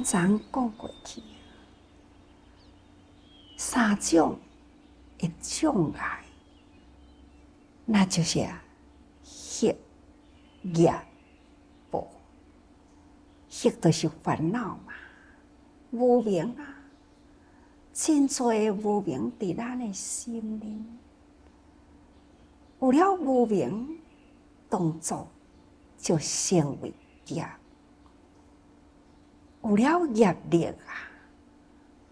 咱昨讲过去，三种的障碍，那就是业、业、报。业就是烦恼嘛，无明啊，真多的无明伫咱的心里。有了无明，动作就成为业。有了业力啊，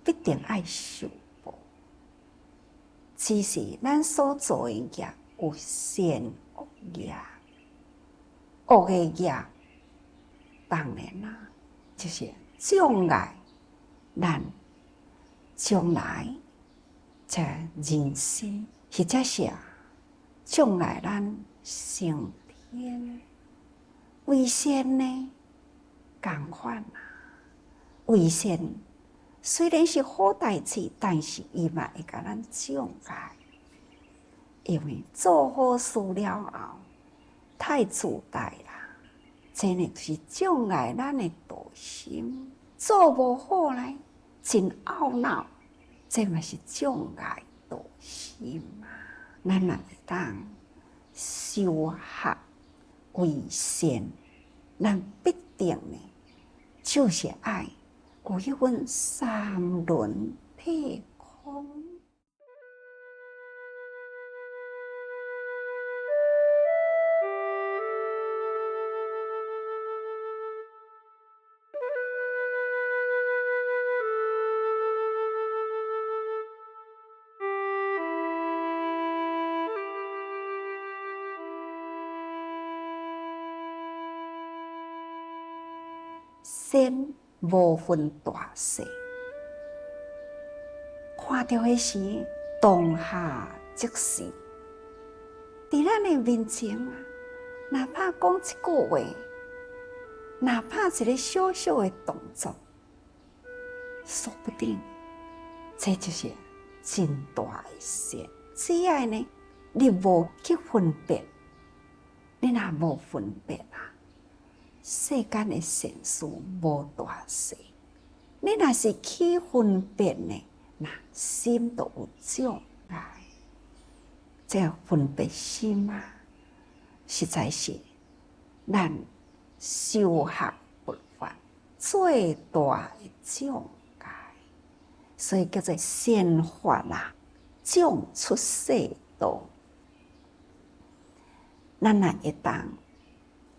必定爱受报。只是咱所做的业有善恶业，恶的业当然啦，就是障碍咱将来这人生，或者是障碍咱升天。为善呢，同款啊。为善虽然是好代志，但是伊嘛会甲咱障碍，因为做好事了后太自大啦，真的是障碍咱的道心。做无好呢，真懊恼，这嘛是障碍道心啊。咱若会当修学为善，咱必定呢，就是爱有迄份三轮体空。善无分大小，看到迄时当下即是。伫咱的面前啊，哪怕讲一句话，哪怕一个小小的动作，说不定这就是真大的善。只要呢，你无去分别，你若无分别啊，世间的善事无大小。你若是去分别呢，那心都有障碍。这分别心啊，实在是咱修学佛法最大的障碍，所以叫做善法啦，障出世道。咱若会当，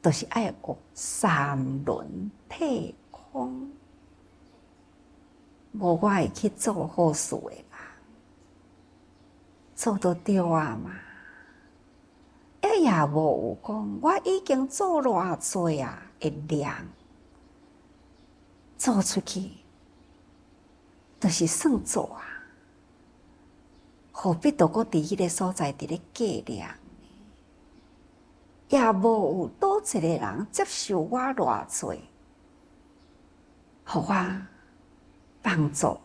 就是爱学三轮体空。无我会去做好事的人，做得对啊嘛？也无有讲，我已经做偌济啊的量，做出去，就是算做啊。何必都搁伫迄个所在伫咧计量呢？也无有多一个人接受我偌济，互我帮助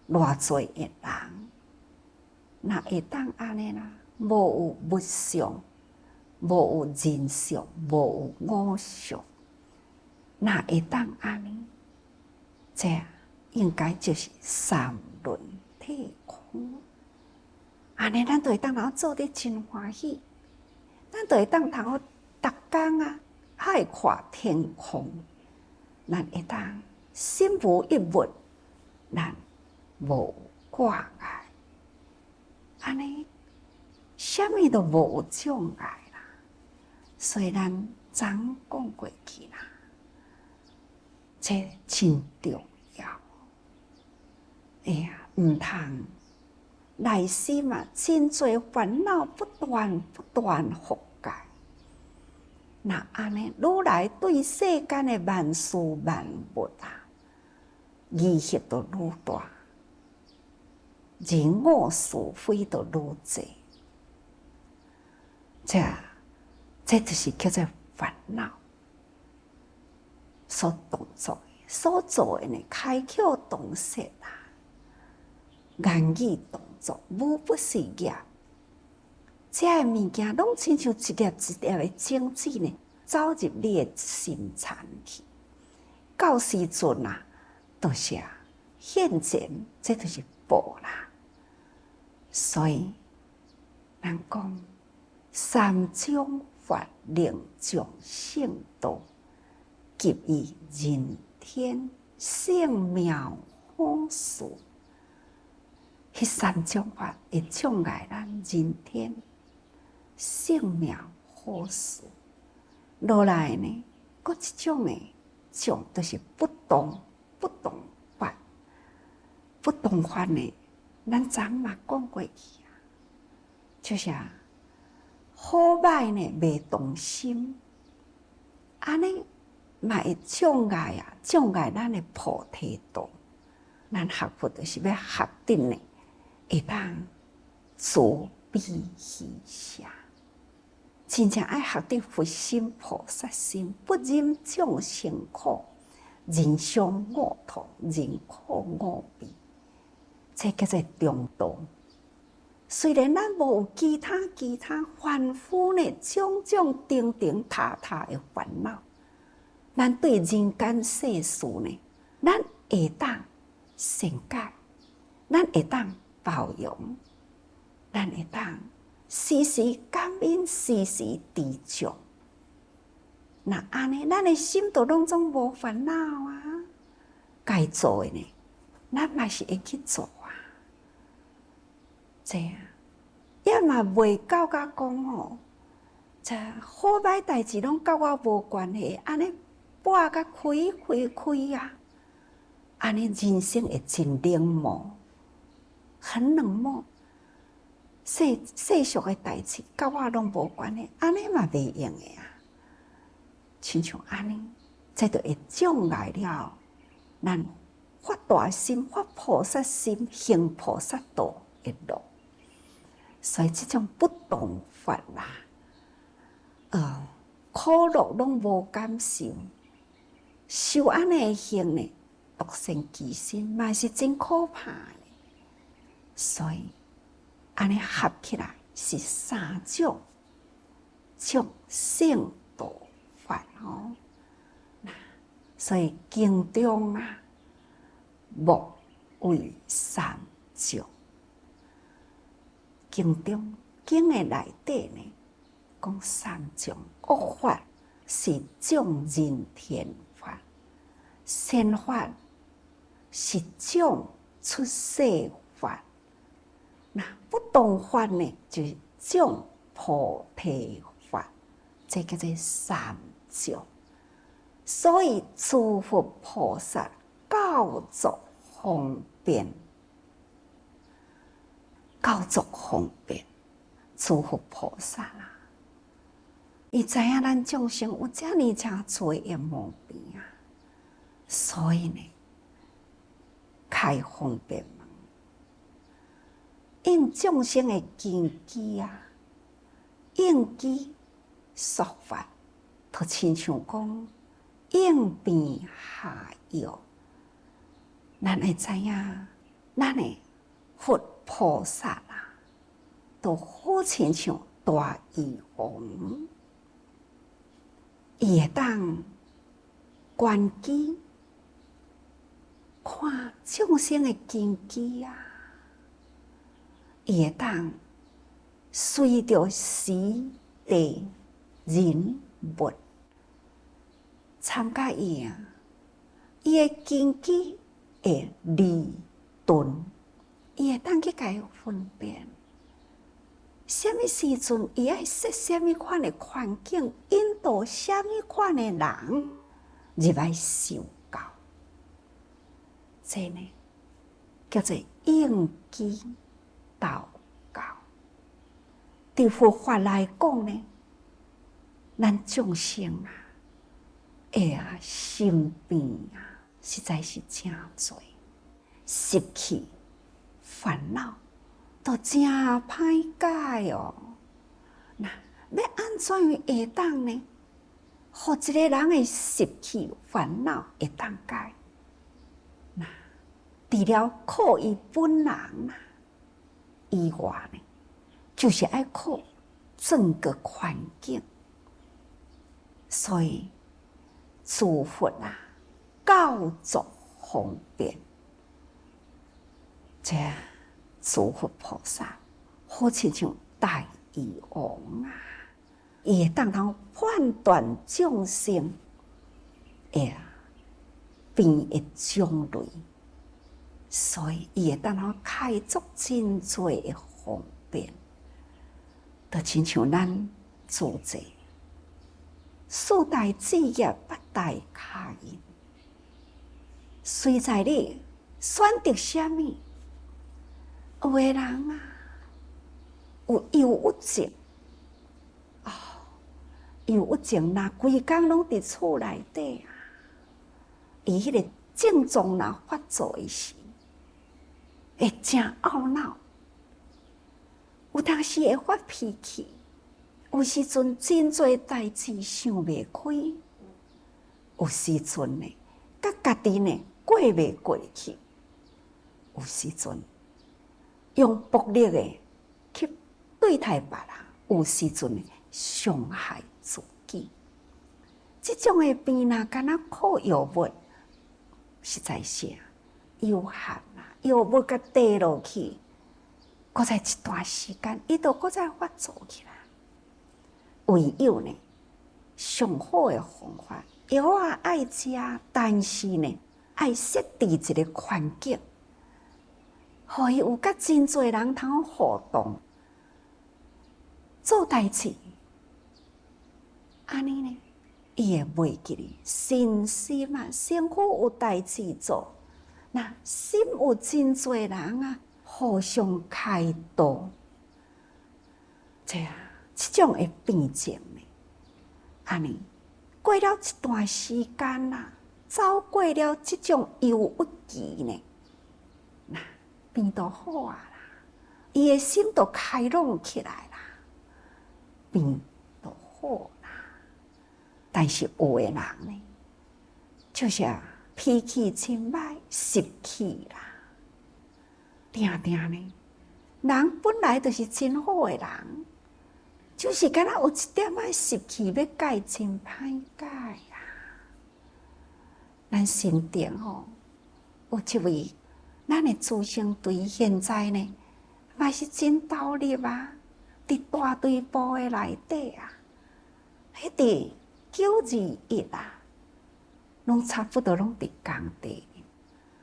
偌济的人。若会当安尼啦，无有物相，无有人相，无有我相，若会当安尼，这应该就是三轮体空。安尼咱就会当然后做得真欢喜，咱就会当然后逐工啊海阔天空，咱会当心无一物，咱无挂碍。安尼，什么都无有障碍啦。所以咱昨讲过去啦，这真重要。哎呀，唔通内心嘛，真多烦恼不断覆盖。那安尼，愈来对世间的万事万物啊，疑惑就愈大。人我是非都愈济，这就是叫做烦恼所动作的、所做的呢，开口动舌啊，言语动作无不是业。这物件拢亲像一粒一粒的种子呢，走入你的心田去。到时阵啊，就是现前，这就是报啦。所以，人讲三种法令众生道，给予人天性妙好事。迄三种法会障碍咱人天性妙好事。落来呢，搁一种的种，就是不动法。不动法呢，咱昨嘛讲过去啊，就是好歹呢未动心，安尼嘛会障碍咱的菩提道。咱学佛就是要学得呢，会当慈悲喜舍，真正爱学得佛心、菩萨心，不忍众生苦，人相恶痛，人苦我悲，这叫做中道。虽然咱无有其他凡夫呢种种定塔的烦恼，咱对人间世事呢，咱会当善解，咱会当包容，咱会当时时感恩，时时知足。那安尼，咱的心都拢总无烦恼啊！该做的呢，咱嘛是会去做啊。这样，也嘛袂到甲讲吼，这好歹代志拢甲我无关系，安尼拨甲开啊！安尼人生会真冷漠，很冷漠。世俗的代志甲我拢无关系，安尼嘛袂用的啊！亲像安尼，这就会障碍了咱发大心、发菩萨心、行菩萨道的路。所以这种不动法啦，苦乐拢无感受，受安尼的行呢，独善其身，嘛是真可怕的。所以安尼合起来是三种圣道法哦。所以经中莫为三种。经中经的内底呢，讲三种恶法是种人天法，善法是种出世法，那不动法呢，就是种菩提法，这叫做三种。所以诸佛菩萨教作方便。教作方便，诸佛菩萨啦，伊知影咱众生有遮尔诚多的毛病啊，所以呢，开方便门，应众生的根基啊，应机说法，就亲像讲应变下药，咱会知影，咱的佛菩萨啦，都好亲像大医王，伊会当观机看众生的根基啊，伊会当随着时地人物参加伊啊，伊的根基会利钝。伊会当去甲伊分辨，什么时阵伊爱设什么款的环境，引导什么款的人入来受教，这呢叫做应机导教。对佛法来讲呢，咱众生心病实在是真多，失去烦恼都真歹解哦。那要安怎样会当呢？互一个人会失去烦恼会当解？那除了靠伊本人以外呢，就是爱靠整个环境。所以诸佛教作方便。这诸佛菩萨好亲像大医王啊，伊会当通判断众生病的种类，所以伊会当通开足真多的方便。就亲像咱自济四大志业八大卡因，随在你选择什么。有的人啊，有忧郁症，忧郁症若规工拢伫厝内底啊，伊迄个症状若发作的时，会真懊恼，有当时会发脾气，有时阵真侪代志想袂开，有时阵呢，甲家己呢过袂过去，有时阵用暴力的去对待别人，有时阵呢伤害自己。这种的病若敢若靠药物，实在是有限啦。药物甲低落去，搁再一段时间，伊就搁再发作起来。唯有呢，上好的方法，药啊爱食，但是呢，爱设置一个环境，互伊有甲真侪人通互动、做代志，安尼呢，伊会袂记哩。心啊，身躯有代志做，那心有真侪人啊，互相开导，这种的病症呢，安尼过了一段时间啦，走过了这种忧郁期呢，那病都好啊啦，伊的心都开朗起来啦，病都好啦。但是有的人呢，就是脾气真歹，湿气啦，定呢，人本来就是真好的人，就是敢若有一点仔湿气要改，真歹改啊。咱身边有一位咱的祖先队，现在呢，嘛是真投入啊，伫大队部的内底啊，迄伫921啊，拢差不多拢伫工地，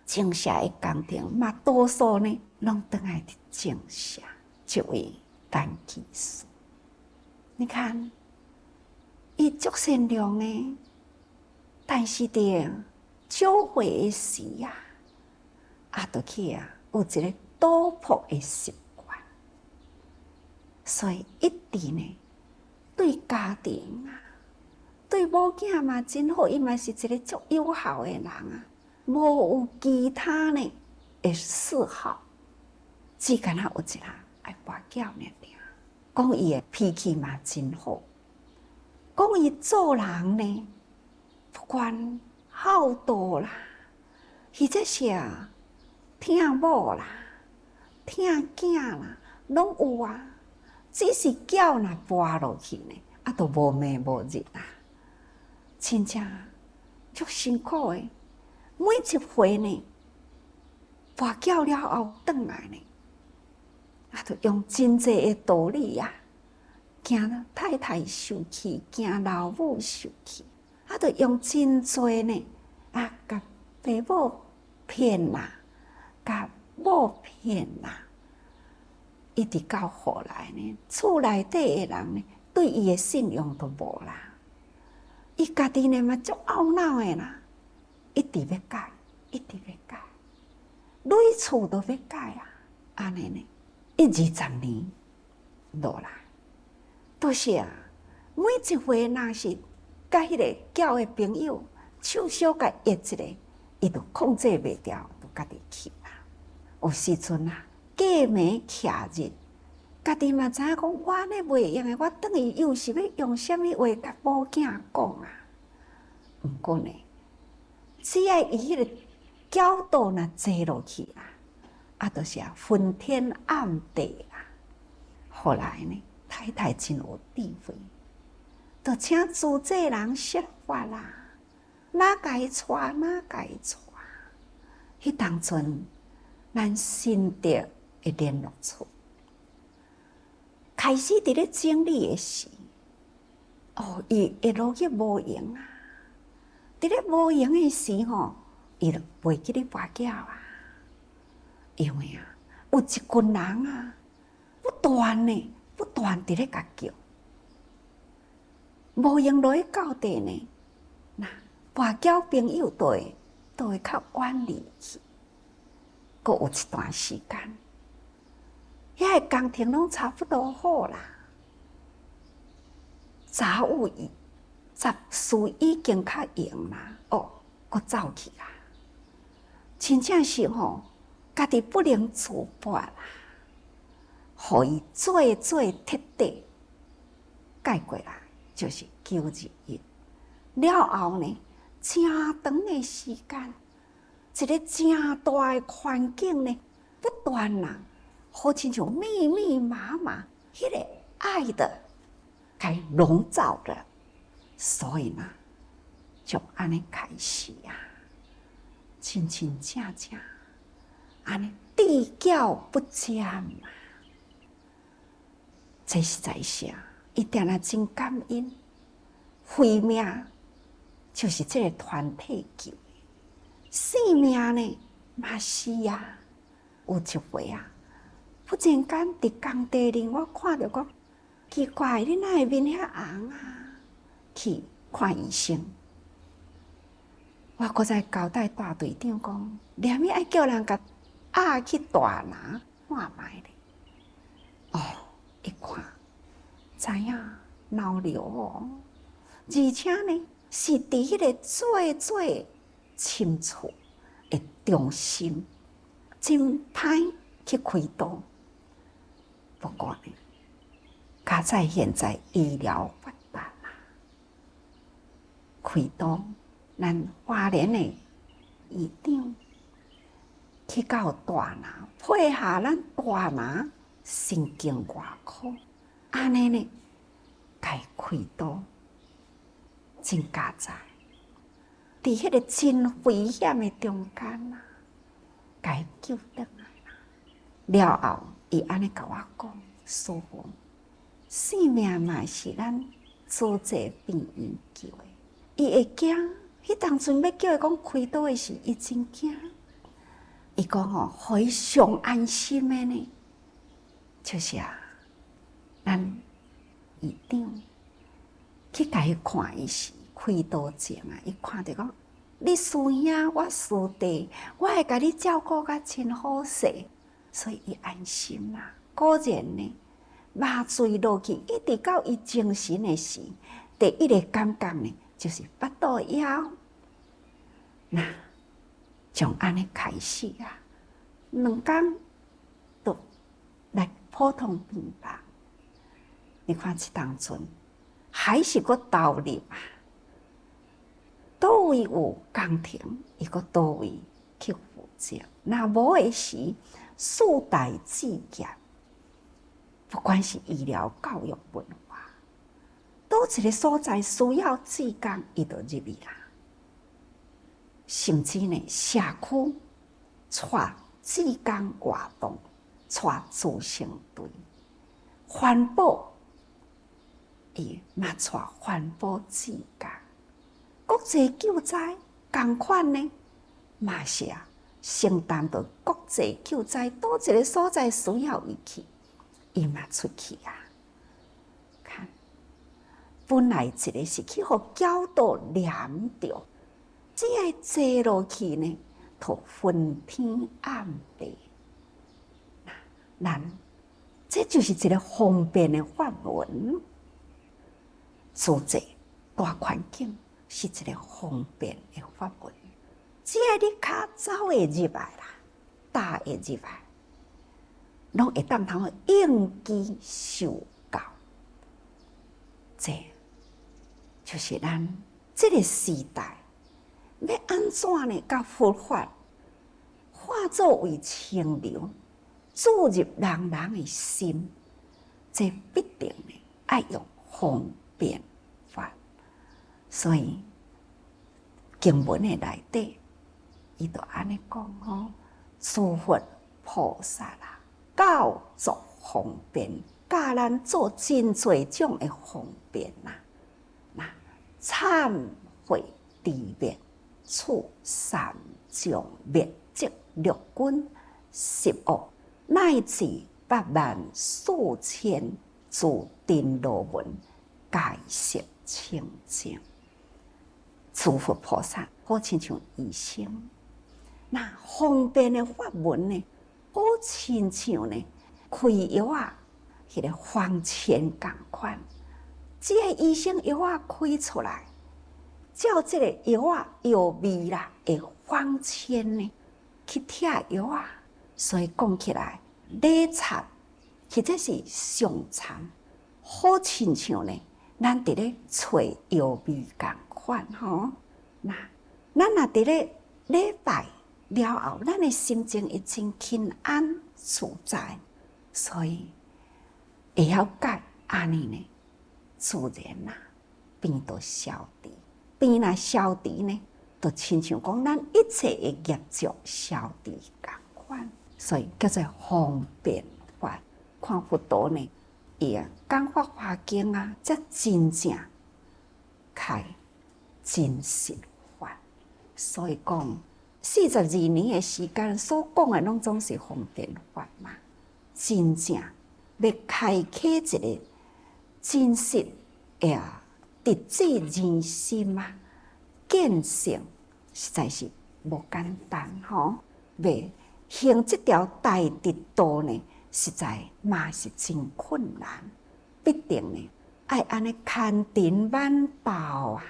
正社的工程嘛，多数呢拢倒来伫正社，一位单技术。你看，伊足善良的，但是伫少岁的时就去有一个赌博的习惯，所以一直呢对家庭对某囝嘛真好，伊嘛是一个足友好的人啊，无有其他呢的嗜好，只敢若有一个爱跋筊尔。讲伊的脾气嘛真好，讲伊做人呢，不管好斗啦，或者是疼某啦、疼囝啦，拢有啊。只是筊若跋落去呢，都无暝无日啊，真正足辛苦的。每一回呢，跋筊了后转来呢，就用真济的道理惊太太受气，惊老母受气，就用真济呢甲爸母骗啦，甲某骗啦，一直到后来呢，厝内底的人呢，对伊的信用都无啦。伊家己呢嘛足懊恼的啦，一直要改，一直要改，每厝都要改安尼呢，20年落来，都是每一回若是甲迄个交的朋友手小甲压一个，伊就控制袂掉，就家己去啦。有时阵过暝徛日，家己嘛知影讲，我安尼袂用的，我等于又是要用什么话甲某囝讲毋过呢，只要伊迄个角度若坐落去就是昏天暗地啦。后来呢，太太真有智慧，就请自济人说法啦，哪甲伊带哪甲伊带，迄当阵，咱心得会联络处，开始伫咧整理的时，伊会落去无闲啊。伫咧无闲的时吼，伊就袂记咧跋筊啊。因为啊，有一群人啊，不断伫咧甲叫，无闲落去到地呢，那跋筊朋友都会较远离去。阁有一段时间，遐个工程拢差不多好啦，查有杂事已经较用啦，阁走去啊，真正是吼。家己不能自拔啦，互伊做彻底解决啦，就是921。了后呢，真长的时间，一个真大的环境呢，不断啦，好亲像密麻，迄个爱的该笼罩的，所以呢，就安尼开始啊，真正。安尼地教不沾嘛，这实在是啊，一定啊真感恩。慧命就是这个团体救的，性命呢嘛是啊。有一回啊，忽然间伫工地里，我看到讲奇怪，你哪会面遐红啊？去看医生。我搁再交代大队长讲，连伊爱叫人甲去大拿看卖咧，一看知影脑瘤而且呢是伫迄个最深处的中心，真歹去开刀。不过呢，加在现在医疗发达啦，开刀，咱花莲的医长。去到大拿，配合咱大拿神经外科，安尼呢，该开刀，真加在，伫迄个真危险的中间啊，该救倒来啦。了后，伊安尼甲我讲，师父，性命嘛是咱组织病院救的，伊会惊，迄当阵要叫伊讲开刀的时，伊真惊。伊讲互伊上安心的呢，就是啊，咱医长去甲伊看伊时，开刀前啊，伊看着讲，你师兄，我师弟，我会甲你照顾甲真好势，所以伊安心啦。果然呢，麻醉落去，一直到伊精神的时，第一个感觉呢，就是腹肚枵，那。从安尼开始啊，2天都来普通病房。你看这当阵还是个投入啊，倒位有工程，伊个倒位去负责。那无的时，4大志业，不管是医疗、教育、文化，倒一个所在需要志工，伊就入去啦。甚至呢，社区带志工活动，带助生队，环保伊嘛带环保志工，国际救灾同款呢，嘛是啊，承担着国际救灾倒一个所在需要伊去，伊嘛出去啊。看，本来一个是去互角度念着。只要坐落去呢，就昏天暗地。咱这就是一个方便的法门，组织大环境是一个方便的法门。只要你脚走会入来啦，踏会入来，拢会当通应机受教。这就是咱这个时代。要安怎呢？甲佛法化作为清流，注入人的心，这必定呢爱用方便法。所以经文的内底伊就安尼讲吼，诸佛菩萨啦，教作方便，教咱做真侪种的方便呐。那忏悔知灭，处三障灭即六根十恶，乃至84000诸天罗文，解释清净。诸佛菩萨好亲像医生，那方便的法门呢，好亲像呢开药啊，迄个方签共款。这个医生药啊开出来，照这个药啊药味啦的方签呢去贴药啊，所以讲起来礼忏或者是上忏，好亲像呢，咱伫咧找药味共款吼。那咱若伫咧礼拜了后，咱的心情会真轻安自在，所以会晓解安尼呢，自然啦，病都消除。病若消除呢，就亲像讲咱一切的业障消除共款，所以叫做方便法。看佛陀呢，伊讲法华经啊，则真正开真实法。所以讲42年的时间所讲的，拢总是方便法嘛。真正要开启一个真实的直指人心啊，见性实在是无简单吼。要行这条大直道呢，实在嘛是真困难，必定呢爱安尼牵尘挽抱啊，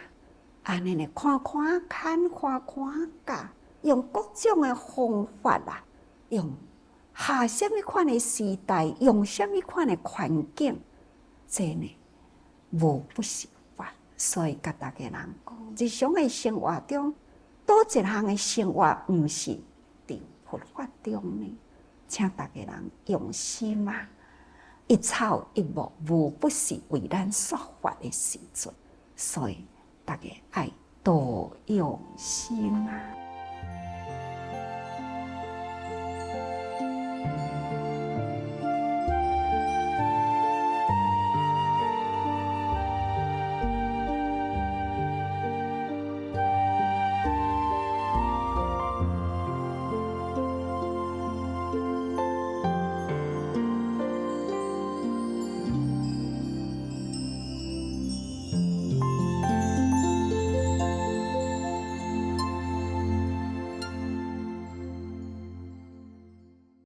安尼呢看牵看教，用各种的方法啊，用下什么款的时代，用什么款的环境，这呢无不是法。所以甲大家人讲，日常的生活中，倒一项的生活毋是伫佛法中呢？请大家人用心啊！一草一木，无不是为咱说法的时阵，所以大家爱多用心啊！